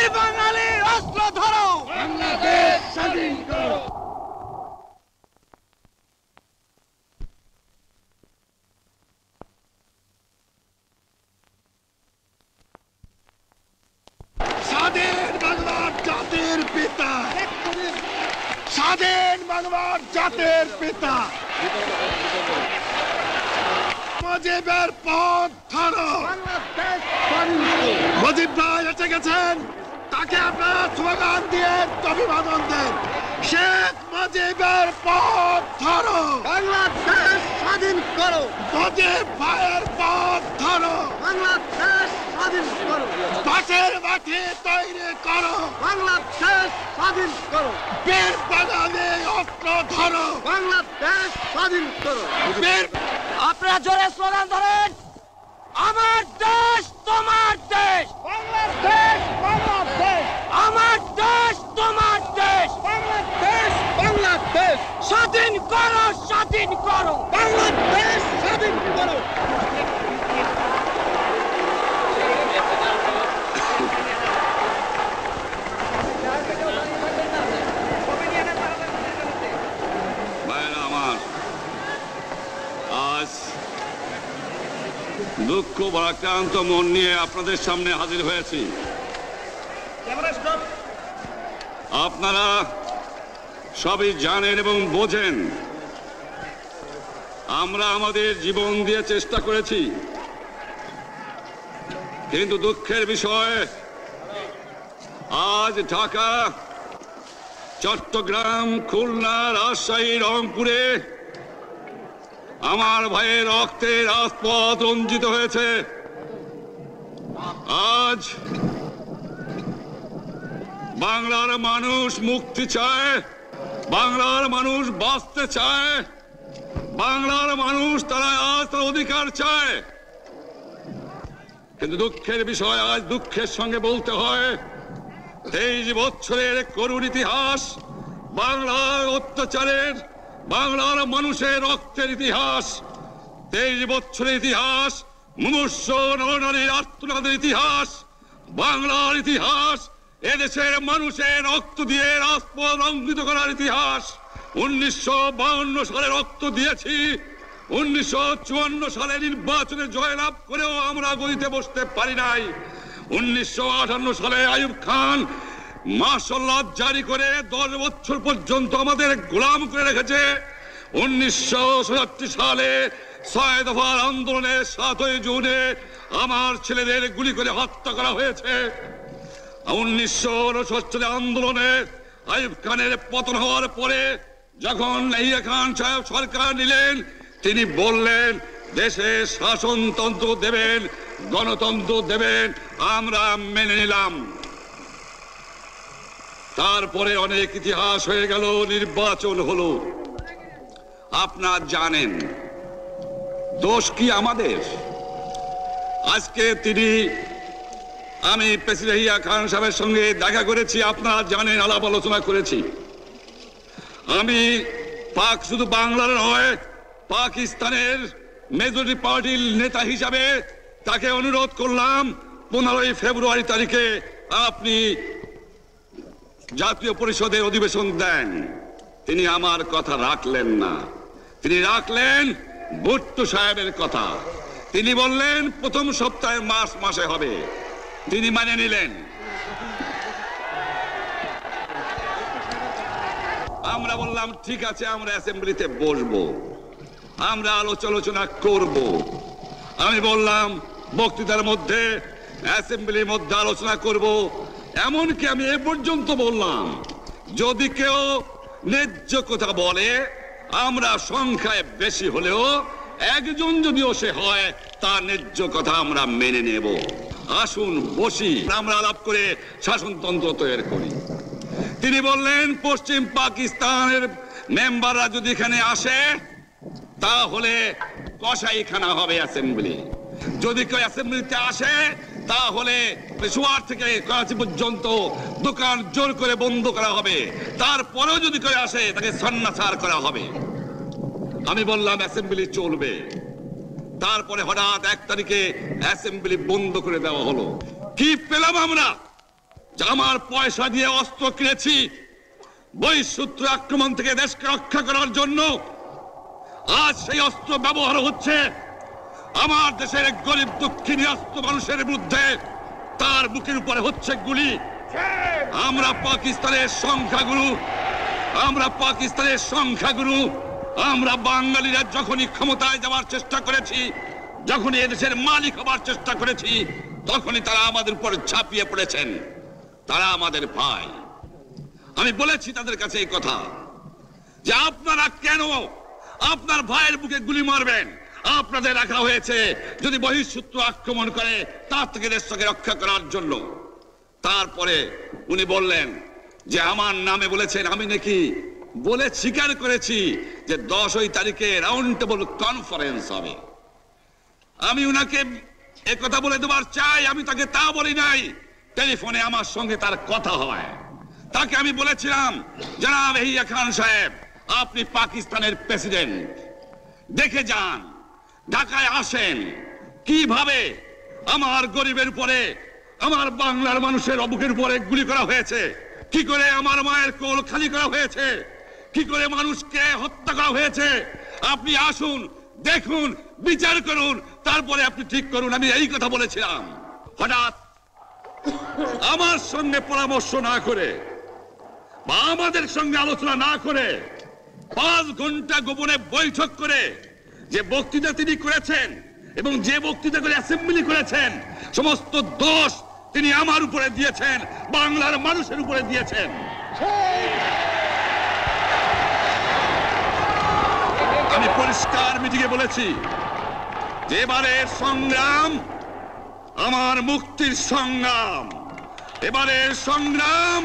বীর বাঙালি অস্ত্র ধরো, বাংলাদেশ স্বাধীন করো। স্বাধীন বাংলার জাতির পিতা, স্বাধীন বাংলার জাতির পিতা মুজিবের পথ ধরো। মুজিব ভাই এসে গেছেন, তাকে আপনারা স্লোগান দিয়ে অভিবাদন দেন। শেখ মুজিবের পথ ধরো, বাংলাদেশ স্বাধীন করো। মুজিব ভাইয়ের পথ ধরো, বাংলাদেশ স্বাধীন করো। পাশের মাঠে তৈরি করো, বাংলাদেশ স্বাধীন করো। বীর বাঙালি অস্ত্র ধরো, বাংলাদেশ স্বাধীন করো। বীর আপনারা জোরে স্লোগান ধরেন, আমার দেশ তোমার দেশ, বাংলাদেশ, বাংলাদেশ, আমার দেশ তোমার দেশ, বাংলাদেশ, বাংলাদেশ, স্বাধীন করো, স্বাধীন করো। বাংলাদেশ স্বাধীন করো। ভাইরা আমার, আজ দুঃখ ভারাক্রান্ত মন নিয়ে আপনাদের সামনে হাজির হয়েছি। আপনারা সবই জানেন এবং বোঝেন আমরা আমাদের জীবন দিয়ে চেষ্টা করেছি, কিন্তু দুঃখের বিষয় আজ ঢাকা, চট্টগ্রাম, খুলনা, রাজশাহী, রংপুরে আমার ভাইয়ের রক্তে রাজপথ রঞ্জিত হয়েছে। আজ বাংলার মানুষ মুক্তি চায়, বাংলার মানুষ বাঁচতে চায়, বাংলার মানুষ তারা আজ তার অধিকার চায়। কিন্তু দুঃখের বিষয়, আজ দুঃখের সঙ্গে বলতে হয় 23 বছরের করুণ ইতিহাস, বাংলার অত্যাচারের, বাংলার মানুষের রক্তের ইতিহাস, 23 বছরের ইতিহাস, মুমূর্ষ নরনারীর আর্তনাদের ইতিহাস, বাংলার ইতিহাস, এদেশের মানুষের রক্ত দিয়ে রাজপথ রঞ্জিত করার ইতিহাস। 1952 সালে রক্ত দিয়েছি, 1954 সালে নির্বাচনে জয়লাভ করেও আমরা গদিতে বসতে পারি নাই। 1958 সালে আইয়ুব খান মার্শাল ল জারি করে 10 বছর পর্যন্ত আমাদের গোলাম করে রেখেছে। 1967 সালে 6 দফার আন্দোলনে 7ই জুনে আমার ছেলেদের গুলি করে হত্যা করা হয়েছে। 1969 সালে আন্দোলনে আইয়ুব খানের পতন হওয়ার পরে যখন ইয়াহিয়া খান সাহেব সরকার নিলেন, তিনি বললেন দেশে শাসনতন্ত্র দেবেন, গণতন্ত্র দেবেন, আমরা মেনে নিলাম। তারপরে অনেক ইতিহাস হয়ে গেল, নির্বাচন হলো। আপনারা জানেন দোষ কি আমাদের? আজকে আমি প্রেসিডেন্ট ইয়াহিয়া খান সাহেবের সঙ্গে দেখা করেছি, আপনারা জানেন, আলাপ আলোচনা করেছি। আমি শুধু বাংলার নয়, পাকিস্তানের মেজরিটি পার্টির নেতা হিসাবে তাকে অনুরোধ করলাম 15 ফেব্রুয়ারি তারিখে আপনি জাতীয় পরিষদের অধিবেশন দেন। তিনি আমার কথা রাখলেন না, তিনি রাখলেন ভুট্টো সাহেবের কথা। তিনি বললেন প্রথম সপ্তাহে মাসে হবে, তিনি মানে নিলেন। আমরা বললাম ঠিক আছে, আমরা অ্যাসেম্বলিতে বসবো, আমরা আলোচনা করব। আমি বললাম বক্তৃতার মধ্যে, অ্যাসেম্বলির মধ্যে আলোচনা করব। এমনকি আমি এ পর্যন্ত বললাম যদি কেউ ন্যায্য কথা বলে, আমরা সংখ্যায় বেশি হলেও একজন যদিও সে হয়, তার ন্যায্য কথা আমরা মেনে নেব। আসুন বসি, আমরা আলাপ করে শাসনতন্ত্র তৈরি করি। তিনি বললেন পশ্চিম পাকিস্তানের মেম্বাররা যদি এখানে আসে তাহলে কসাইখানা হবে অ্যাসেম্বলি। যদি কেউ অ্যাসেম্বলিতে আসে তাহলে পেশোয়ার থেকে করাচি পর্যন্ত দোকান জোর করে বন্ধ করা হবে, তারপরেও যদি কেউ আসে তাকে সন্ন্যাসার করা হবে। আমি বললাম অ্যাসেম্বলি চলবে। তারপরে হঠাৎ 1 তারিখে অ্যাসেম্বলি বন্ধ করে দেওয়া হলো। কি পেলাম আমরা? যে আমার পয়সা দিয়ে অস্ত্র কিনেছি বহিঃশত্রু আক্রমণ থেকে দেশকে রক্ষা করার জন্য, আজ সেই অস্ত্র ব্যবহার হচ্ছে আমার দেশের গরিব দুঃখী নিরস্ত্র মানুষের বিরুদ্ধে। তার বুকের উপরে হচ্ছে গুলি। আমরা পাকিস্তানের সংখ্যাগুরু, আমরা বাঙালিরা যখনই ক্ষমতায় যাওয়ার চেষ্টা করেছি, যখনই এদেশের মালিক হবার চেষ্টা করেছি, তখনই তারা আমাদের উপর ঝাঁপিয়ে পড়েছেন। তারা আমাদের ভাই। আমি বলেছি তাদের কাছে এই কথা যে আপনারা কেন আপনার ভাইয়ের বুকে গুলি মারবেন? আপনাদের রাখা হয়েছে যদি বহিঃশত্রু আক্রমণ করে তার থেকে দেশকে রক্ষা করার জন্য। তারপরে উনি বললেন যে আমার নামে বলেছেন, আমি নাকি বলে স্বীকার করেছি যে 10 তারিখে রাউন্ড টেবল কনফারেন্স হবে। আমি উনাকে একথা বলে দেবার চাই, আমি তাকে তা বলি নাই। টেলিফোনে আমার সঙ্গে তার কথা হয়। তাকে আমি বলেছিলাম, জনাব ইয়াহিয়া খান সাহেব, আপনি পাকিস্তানের প্রেসিডেন্ট, দেখে যান, ঢাকায় আসেন, কিভাবে আমার গরিবের উপরে, আমার বাংলার মানুষের বুকের উপরে গুলি করা হয়েছে, কি করে আমার মায়ের কোল খালি করা হয়েছে, কি করে মানুষকে হত্যা করা হয়েছে। আপনি আসুন, দেখুন, বিচার করুন, তারপরে আপনি ঠিক করুন। আমি এই কথা বলেছিলাম। হঠাৎ আমার সঙ্গে পরামর্শ না করে বা আমাদের সঙ্গে আলোচনা না করে 5 ঘন্টা গোপনে বৈঠক করে যে বক্তৃতা তিনি করেছেন এবং যে বক্তৃতা করে অ্যাসেম্বলি করেছেন, সমস্ত দোষ তিনি আমার উপরে দিয়েছেন, বাংলার মানুষের উপরে দিয়েছেন। আমি পরিষ্কার মিটিংয়ে বলেছি যে এবারের সংগ্রাম আমার মুক্তির সংগ্রাম, এবারের সংগ্রাম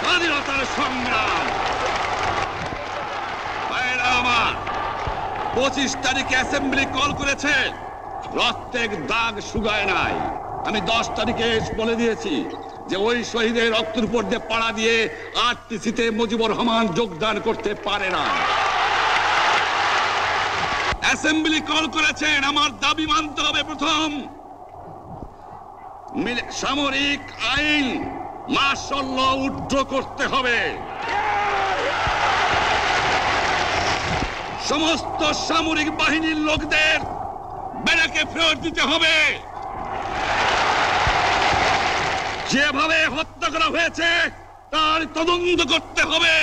স্বাধীনতার সংগ্রাম। আমার 25 তারিখে অ্যাসেম্বলি কল করেছে, রক্তের দাগ শুকায় নাই। আমি 10 তারিখে বলে দিয়েছি যে ওই শহীদের রক্তের উপর দিয়ে পাড়া দিয়ে আরটিসিতে মুজিবুর রহমান যোগদান করতে পারে না। অ্যাসেম্বলি কল করেছেন, আমার দাবি মানতে হবে। প্রথম, সামরিক আইন মার্শাল ল উড্র করতে হবে, সমস্ত সামরিক বাহিনীর লোকদের ব্যারাকে ফেরত দিতে হবে, যেভাবে হত্যা করা হয়েছে তার তদন্ত করতে হবে,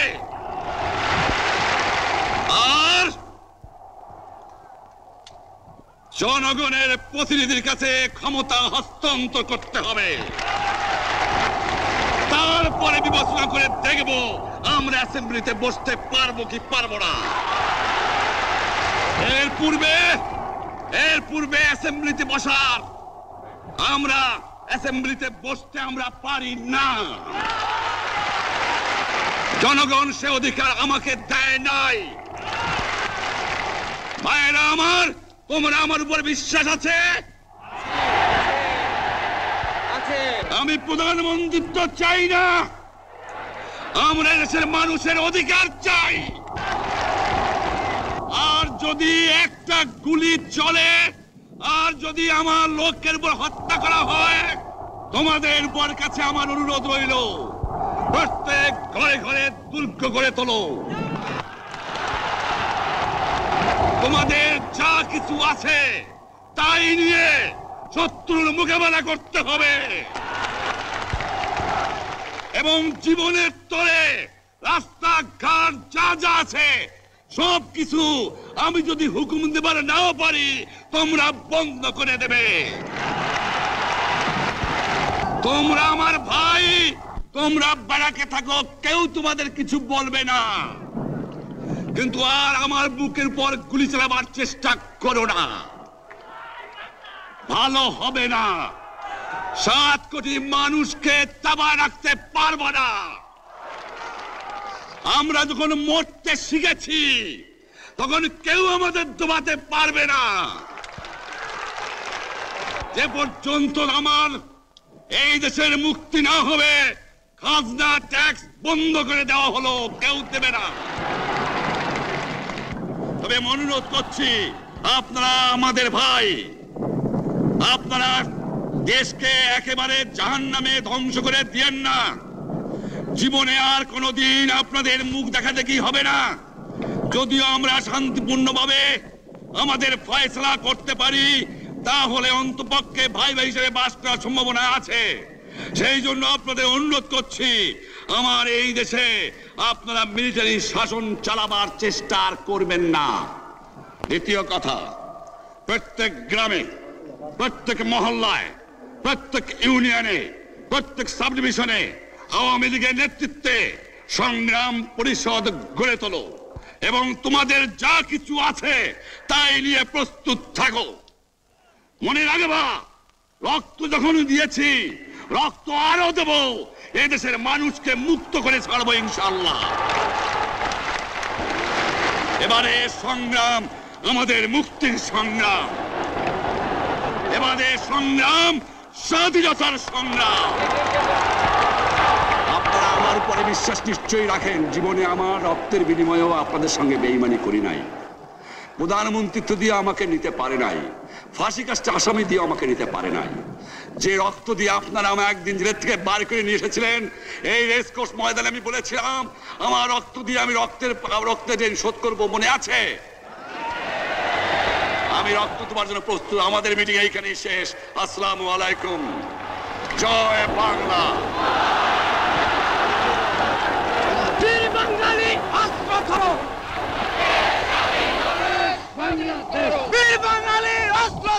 আর জনগণের প্রতিনিধির কাছে ক্ষমতা হস্তান্তর করতে হবে। তারপরে বিবেচনা করে দেখব আমরা অ্যাসেম্বলিতে বসতে পারবো কি পারবো না। এর পূর্বে অ্যাসেম্বলিতে বসার, আমরা অ্যাসেম্বলিতে বসতে আমরা পারি না। জনগণ সে অধিকার আমাকে দেয় নাই। ভাইয়েরা আমার, তোমরা আমার উপর বিশ্বাস আছে? আমি প্রধানমন্ত্রিত্ব চাই না, আমরা দেশের মানুষের অধিকার চাই। আর যদি একটা গুলি চলে, আর যদি আমার লোকের উপর হত্যা করা হয়, তোমাদের উপর কাছে আমার অনুরোধ রইল, প্রত্যেক ঘরে ঘরে দুর্গ গড়ে তোলো। তোমাদের যা কিছু আছে তাই নিয়ে শত্রুর মোকাবেলা করতে হবে, এবং জীবনের তরে রাস্তাঘাট যা যা আছে সবকিছু আমি যদি হুকুম দেবার নাও পারি, তোমরা বন্ধ করে দেবে। তোমরা আমার ভাই, তোমরা ব্যারাকে থাকো, কেউ তোমাদের কিছু বলবে না, কিন্তু আর আমার বুকের পর গুলি চালাবার চেষ্টা করো না, ভালো হবে না। 7 কোটি মানুষকে চাপা রাখতে পারবো না। আমরা যখন মরতে শিখেছি তখন কেউ আমাদের দবাতে পারবে না। যে পর্যন্ত আমার এই দেশের মুক্তি না হবে, খাজনা ট্যাক্স বন্ধ করে দেওয়া হলো, কেউ দেবে না। তবে আমি অনুরোধ করছি, আপনারা আমাদের ভাই, আপনারা দেশকে একেবারে জাহান্নামে ধ্বংস করে দিয়েন না। জীবনে আর কোনোদিন আপনাদের মুখ দেখা দেখি হবে না। যদিও আমরা শান্তিপূর্ণভাবে আমাদের ফয়সালা করতে পারি, তাহলে অন্তপক্ষে ভাই ভাই হিসেবে বাস করার সম্ভাবনা আছে। সেই জন্য আপনাদের অনুরোধ করছি, আমার এই দেশে আপনারা মিলিটারি শাসন চালাবার চেষ্টা আর করবেন না। দ্বিতীয় কথা, প্রত্যেক গ্রামে, প্রত্যেক মহল্লায়, প্রত্যেক ইউনিয়নে, প্রত্যেক সাব ডিভিশনে আওয়ামী লীগের নেতৃত্বে সংগ্রাম পরিষদ গড়ে তোলো এবং তোমাদের যা কিছু আছে তাই নিয়ে প্রস্তুত থাকো। মনে রাখবা, রক্ত যখন দিয়েছি, রক্ত আরো দেব। এই দেশের মানুষকে মুক্ত করে ছাড়বো ইনশাআল্লাহ। এবারে সংগ্রাম আমাদের মুক্তির সংগ্রাম, এবারে সংগ্রাম স্বাধীনতার সংগ্রাম। আপনারা আমার উপরে বিশ্বাস নিশ্চয়ই রাখেন। জীবনে আমার রক্তের বিনিময়েও আপনাদের সঙ্গে বেঈমানি করি নাই। প্রধানমন্ত্রিত্ব দিয়ে আমাকে নিতে পারে নাই, ফাঁসি কাস্টে আসামি দিয়ে আমাকে নিতে পারে নাই। যে রক্ত দিয়ে আপনারা আমাকে একদিন জেলের থেকে বার করে নিয়ে এসেছিলেন, এই রেসকোর্স ময়দানে আমি বলেছিলাম আমার রক্ত দিয়ে আমি রক্তের ঋণ শোধ করবো, মনে আছে? আমি রক্ত তোমার জন্য প্রস্তুত। আমাদের মিটিং এইখানেই শেষ। আসসালামু আলাইকুম। জয় বাংলা। বীর বাঙালি অস্ত্র ধরো, বীর বাঙালি অস্ত্র